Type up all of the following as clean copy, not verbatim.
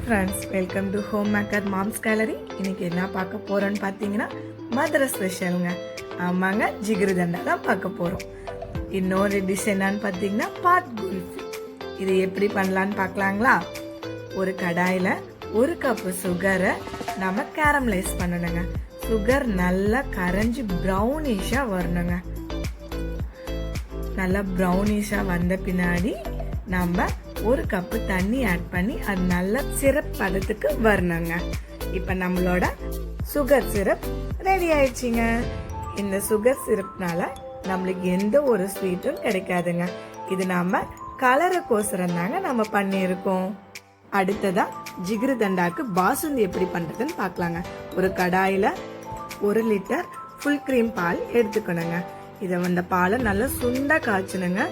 Friends, welcome to Home Maker Moms Gallery. இன்னைக்கு என்ன பார்க்க போறோம்னு பார்த்தீங்கன்னா மதுரை ஸ்பெஷலுங்க. ஆமாங்க, ஜிகிருதண்டா தான் பார்க்க போறோம். இன்னொரு டிஷ் என்னன்னு பார்த்தீங்கன்னா பாட் குல்ஃபி. இது எப்படி பண்ணலான்னு பார்க்கலாங்களா? ஒரு கடாயில் 1 கப்பு சுகரை நம்ம கேரமலைஸ் பண்ணணுங்க. சுகர் நல்லா கரைஞ்சி ப்ரௌனிஷாக வரணுங்க. நல்லா ப்ரௌனிஷாக வந்த பின்னாடி நம்ம 1 கப்பு தண்ணி ஆட் பண்ணி அது நல்ல சிரப் பதத்துக்கு வரணுங்க. இப்போ நம்மளோட சுகர் சிரப் ரெடி ஆயிடுச்சுங்க. இந்த சுகர் சிரப்னால நம்மளுக்கு எந்த ஒரு ஸ்வீட்டும் கிடைக்காதுங்க. இது நம்ம கலருக்கோசரம் தாங்க நம்ம பண்ணியிருக்கோம். அடுத்ததா ஜிகிருதண்டாக்கு பாசுந்தி எப்படி பண்றதுன்னு பார்க்கலாங்க. ஒரு கடாயில 1 லிட்டர் ஃபுல் கிரீம் பால் எடுத்துக்கணுங்க. இதை அந்த பாலை நல்லா சுண்டா காய்ச்சணுங்க.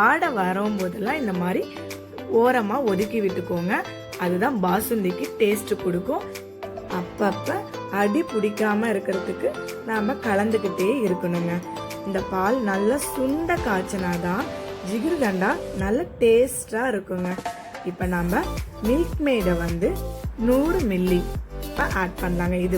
ஆடை வரும்போதெல்லாம் இந்த மாதிரி ஓரமா ஒதுக்கி விட்டுக்கோங்க. அதுதான் பாசுந்திக்கு டேஸ்ட் கொடுக்கும். அப்பப்ப அடி பிடிக்காம இருக்கிறதுக்கு நாம கலந்துக்கிட்டே இருக்கணுங்க. இந்த பால் நல்லா சுண்ட காய்ச்சினாதான் ஜிகிர்தண்டா நல்ல டேஸ்டா இருக்குங்க. இப்ப நம்ம மில்க் மேடை 100 மில்லி ஆட் பண்ணலாங்க. இது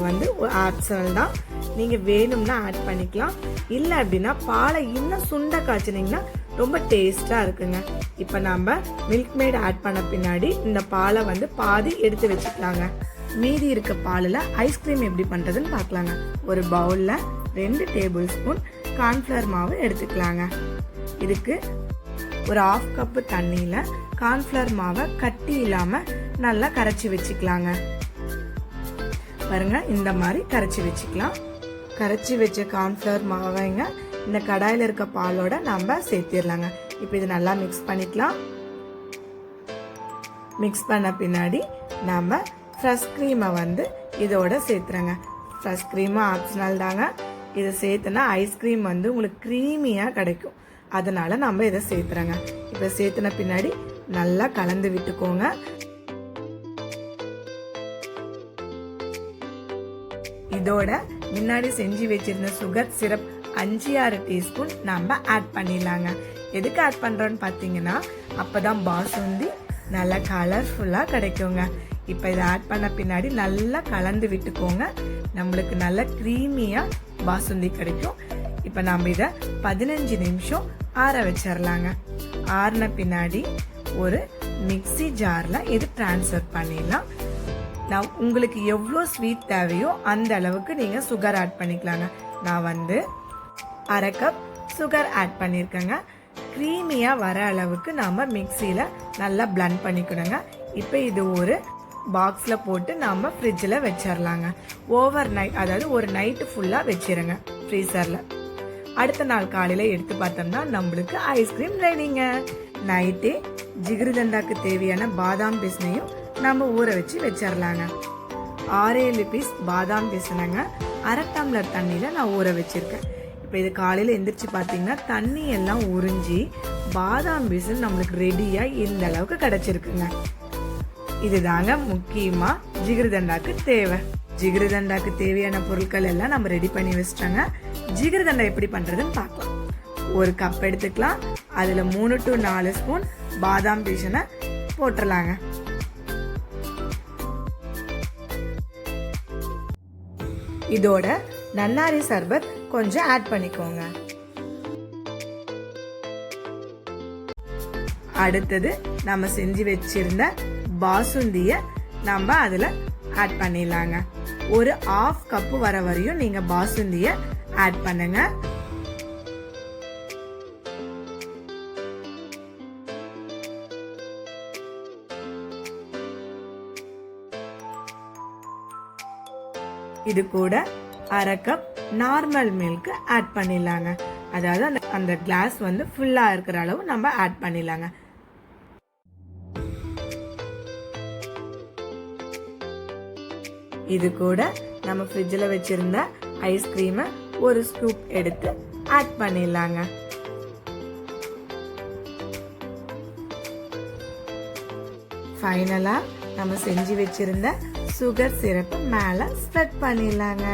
ஆப்ஷனல் தான், நீங்க வேணும்னா ஆட் பண்ணிக்கலாம். இல்ல அப்படின்னா பாலை இன்னும் சுண்ட காய்ச்சினீங்கன்னா ரொம்ப டேஸ்டா இருக்குங்க. இப்ப நம்ம மில்க் மேட் ஆட் பண்ண பின்னாடி இந்த பாலை பாதி எடுத்து வச்சுக்கலாங்க. மீதி இருக்க பாலில் ஐஸ்கிரீம் எப்படி பண்றதுன்னு பார்க்கலாங்க. ஒரு பவுல்ல 2 டேபிள் ஸ்பூன் கார்ன்ஃபிளவர் மாவு எடுத்துக்கலாங்க. இதுக்கு ஒரு 1/2 கப்பு தண்ணியில கார்ன்ஃபிளவர் மாவை கட்டி இல்லாம நல்லா கரைச்சி வச்சுக்கலாங்க. பாருங்க, இந்த மாதிரி கரைச்சி வச்சுக்கலாம். கரைச்சி வச்ச கார்ன்ஃபிளவர் மாவைங்க இந்த கடாயில இருக்க பாலோட நம்ம சேர்த்திடலாங்க. இப்போ இது நல்லா மிக்ஸ் பண்ணிக்கலாம். மிக்ஸ் பண்ண பின்னாடி நம்ம ஃப்ரெஷ் க்ரீமை இதோட சேர்த்துறங்க. ஃப்ரெஷ் க்ரீமும் ஆப்ஷனல் தாங்க. இதை சேர்த்துனா ஐஸ்கிரீம் உங்களுக்கு க்ரீமியா கிடைக்கும். அதனால நம்ம இதை சேர்த்துறங்க. இப்போ சேர்த்துன பின்னாடி நல்லா கலந்து விட்டுக்கோங்க. இதோட முன்னாடி செஞ்சு வச்சிருந்த சுகர் சிரப் 5-6 டீஸ்பூன் நம்ம ஆட் பண்ணிடலாங்க. எதுக்கு ஆட் பண்றோம்னு பாத்தீங்கன்னா அப்பதான் பாசுந்தி நல்லா கலர்ஃபுல்லா கிடைக்குங்க. இப்ப இதை ஆட் பண்ண பின்னாடி நல்லா கலந்து விட்டுக்கோங்க. நம்மளுக்கு நல்ல கிரீமியா பாசுந்தி கிடைக்கும். இப்ப நம்ம இத 15 நிமிஷம் ஆற வச்சிடலாங்க. ஆறின பின்னாடி ஒரு மிக்ஸி ஜார்ல இது டிரான்ஸ்ஃபர் பண்ணிடலாம். நான் உங்களுக்கு எவ்வளோ ஸ்வீட் தேவையோ அந்த அளவுக்கு நீங்க சுகர் ஆட் பண்ணிக்கலாங்க. நான் 1/2 கப் சுகர் ஆட் பண்ணிருக்கேங்க. கிரீமியா வர அளவுக்கு நாம மிக்சியில நல்லா பிளண்ட் பண்ணிக்கணுங்க. இப்போ இது ஒரு பாக்ஸ்ல போட்டு நாம ஃப்ரிட்ஜ்ல வச்சிடலாங்க. ஓவர் நைட், அதாவது ஒரு நைட்டு ஃபுல்லா வச்சிருங்க ஃப்ரீசர்ல. அடுத்த நாள் காலையில எடுத்து பார்த்தோம்னா நம்மளுக்கு ஐஸ்கிரீம் ரெடிங்க. நைட்டே ஜிகிருதண்டாக்கு தேவையான பாதாம் பிசினையும் நம்ம ஊற வச்சு வச்சிடலாங்க. 6-7 பீஸ் பாதாம் பிசினங்க 1/2 டம்ளர் தண்ணியில நான் ஊற வச்சிருக்கேன். இப்போ இது காலையில எந்திரிச்சு பார்த்தீங்கன்னா தண்ணி எல்லாம் உறிஞ்சி பாதாம் பிசின் நம்மளுக்கு ரெடியா இந்த அளவுக்கு கிடைச்சிருக்குங்க. இதுதாங்க முக்கியமா ஜிகிருதண்டாக்கு தேவை. ஜிகிருதண்டாக்கு தேவையான பொருட்கள் எல்லாம் நம்ம ரெடி பண்ணி வச்சிட்டாங்க. ஜிகிருதண்டா எப்படி பண்றதுன்னு பார்க்கலாம். ஒரு கப் எடுத்துக்கலாம். அதுல 3 to 4 ஸ்பூன் பாதாம் பிசினை போட்டுடலாங்க. இதோட நன்னாரி சர்பத் கொஞ்சம் ஆட் பண்ணிக்கோங்க. அடுத்தது நம்ம செஞ்சு வச்சிருந்த பாசுந்திய நம்ம அதுல ஆட் பண்ணிடலாங்க. ஒரு 1/2 கப் வர வரையும் நீங்க பாசுந்திய ஆட் பண்ணுங்க. இது கூட 1/2 கப் நார்மல் மில்க் ஆட் பண்ணிடலாங்க. அதாவது அந்த கிளாஸ் ஃபுல்லா இருக்கிற அளவு நம்ம ஆட் பண்ணிடலாங்க. இது கூட நம்ம ஃப்ரிட்ஜ்ல வச்சிருந்த ஐஸ்கிரீமை ஒரு ஸ்கூப் எடுத்து ஆட் பண்ணிடலாங்க. ஃபைனலா நம்ம செஞ்சு வச்சிருந்த சுகர் சிரப் மேல ஸ்ப்ரெட் பண்ணிடலாங்க.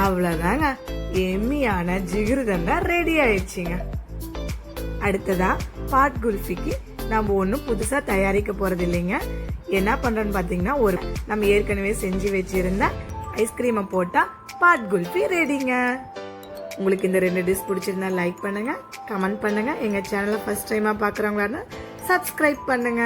அவ்வளவுதாங்க, எம்மியான ஜிகிருதண்டா ரெடி ஆயிடுச்சுங்க. அடுத்ததா பாட் குல்ஃபிக்கு நம்ம ஒன்றும் புதுசா தயாரிக்க போறது இல்லைங்க. என்ன பண்றோம்னு பாத்தீங்கன்னா நம்ம ஏற்கனவே செஞ்சு வச்சிருந்த ஐஸ்கிரீமை போட்டா பாட் குல்ஃபி ரெடிங்க. உங்களுக்கு இந்த 2 டிஷ் பிடிச்சிருந்தா லைக் பண்ணுங்க, கமெண்ட் பண்ணுங்க. எங்க சேனலை ஃபர்ஸ்ட் டைமா பாக்குறவங்களா சப்ஸ்கிரைப் பண்ணுங்க.